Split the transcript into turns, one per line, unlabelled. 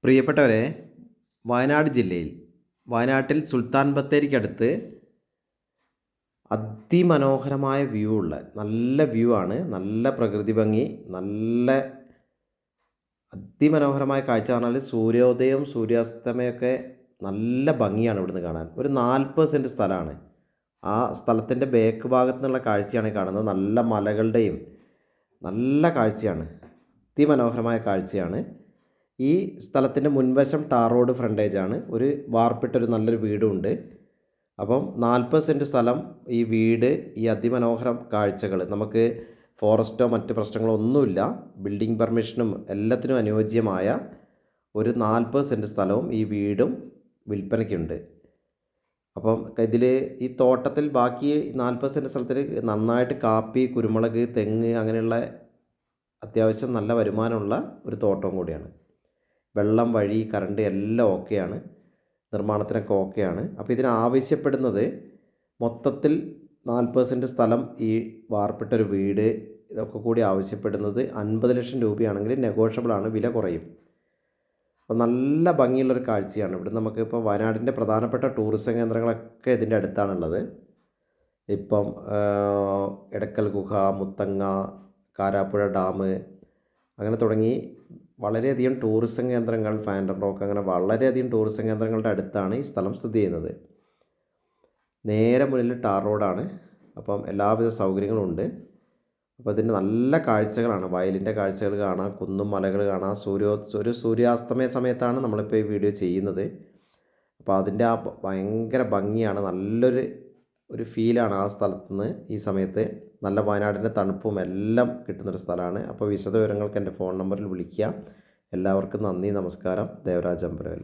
പ്രിയപ്പെട്ടവരെ, വയനാട് ജില്ലയിൽ വയനാട്ടിൽ സുൽത്താൻ ബത്തേരിക്കടുത്ത് അതിമനോഹരമായ വ്യൂ ഉള്ള നല്ല വ്യൂ ആണ്. നല്ല പ്രകൃതി ഭംഗി, നല്ല അതിമനോഹരമായ കാഴ്ച പറഞ്ഞാൽ സൂര്യോദയം സൂര്യാസ്തമയമൊക്കെ നല്ല ഭംഗിയാണ് ഇവിടുന്ന് കാണാൻ. ഒരു 40 സെൻറ്റ് സ്ഥലമാണ്. ആ സ്ഥലത്തിൻ്റെ ബാക്ക് ഭാഗത്തു നിന്നുള്ള കാഴ്ചയാണ് കാണുന്നത്. നല്ല മലകളുടെയും നല്ല കാഴ്ചയാണ്, അതിമനോഹരമായ കാഴ്ചയാണ്. ഈ സ്ഥലത്തിൻ്റെ മുൻവശം ടാർ റോഡ് ഫ്രണ്ടേജാണ്. ഒരു വാർപ്പിട്ടൊരു നല്ലൊരു വീടുമുണ്ട്. അപ്പം 40 സെൻറ്റ് സ്ഥലം, ഈ വീട്, ഈ അതിമനോഹരം കാഴ്ചകൾ, നമുക്ക് ഫോറസ്റ്റോ മറ്റ് പ്രശ്നങ്ങളോ ഒന്നുമില്ല. ബിൽഡിംഗ് പെർമിഷനും എല്ലാത്തിനും അനുയോജ്യമായ ഒരു 40 സെൻറ്റ് സ്ഥലവും ഈ വീടും വിൽപ്പനയ്ക്കുണ്ട്. അപ്പം ഇതിൽ ഈ തോട്ടത്തിൽ ബാക്കി 40 സെൻറ്റ് സ്ഥലത്തിൽ നന്നായിട്ട് കാപ്പി, കുരുമുളക്, തെങ്ങ് അങ്ങനെയുള്ള അത്യാവശ്യം നല്ല വരുമാനമുള്ള ഒരു തോട്ടവും കൂടിയാണ്. വെള്ളം, വഴി, കറണ്ട് എല്ലാം ഓക്കെയാണ്. നിർമ്മാണത്തിനൊക്കെ ഓക്കെയാണ്. അപ്പോൾ ഇതിനാവശ്യപ്പെടുന്നത് മൊത്തത്തിൽ 40 സെൻറ്റ് സ്ഥലം, ഈ വാർപ്പിട്ടൊരു വീട്, ഇതൊക്കെ കൂടി ആവശ്യപ്പെടുന്നത് 50 ലക്ഷം രൂപയാണെങ്കിൽ നെഗോഷ്യബിളാണ്, വില കുറയും. അപ്പോൾ നല്ല ഭംഗിയുള്ളൊരു കാഴ്ചയാണ്. ഇവിടെ നമുക്കിപ്പോൾ വയനാടിൻ്റെ പ്രധാനപ്പെട്ട ടൂറിസം കേന്ദ്രങ്ങളൊക്കെ ഇതിൻ്റെ അടുത്താണുള്ളത്. ഇപ്പം എടക്കൽ ഗുഹ, മുത്തങ്ങ, കാരാപ്പുഴ ഡാം, അങ്ങനെ തുടങ്ങി വളരെയധികം ടൂറിസം കേന്ദ്രങ്ങൾ, ഫാൻറ്റം റോക്ക്, അങ്ങനെ വളരെയധികം ടൂറിസം കേന്ദ്രങ്ങളുടെ അടുത്താണ് ഈ സ്ഥലം സ്ഥിതി ചെയ്യുന്നത്. നേരെ മുന്നിൽ ടാർ റോഡാണ്. അപ്പം എല്ലാവിധ സൗകര്യങ്ങളും ഉണ്ട്. അപ്പോൾ ഇതിൻ്റെ നല്ല കാഴ്ചകളാണ്. വയലിൻ്റെ കാഴ്ചകൾ കാണാം, കുന്നും മലകൾ കാണാം. ഒരു സൂര്യാസ്തമയ സമയത്താണ് നമ്മളിപ്പോൾ ഈ വീഡിയോ ചെയ്യുന്നത്. അപ്പോൾ അതിൻ്റെ ആ ഭയങ്കര ഭംഗിയാണ്. ഒരു ഫീലാണ് ആ സ്ഥലത്തുനിന്ന് ഈ സമയത്ത്. നല്ല വയനാടിൻ്റെ തണുപ്പും എല്ലാം കിട്ടുന്നൊരു സ്ഥലമാണ്. അപ്പോൾ വിശദ വിവരങ്ങൾക്ക് എൻ്റെ ഫോൺ നമ്പറിൽ വിളിക്കുക. എല്ലാവർക്കും നന്ദി, നമസ്കാരം. ദേവരാജ് അമ്പലവയൽ.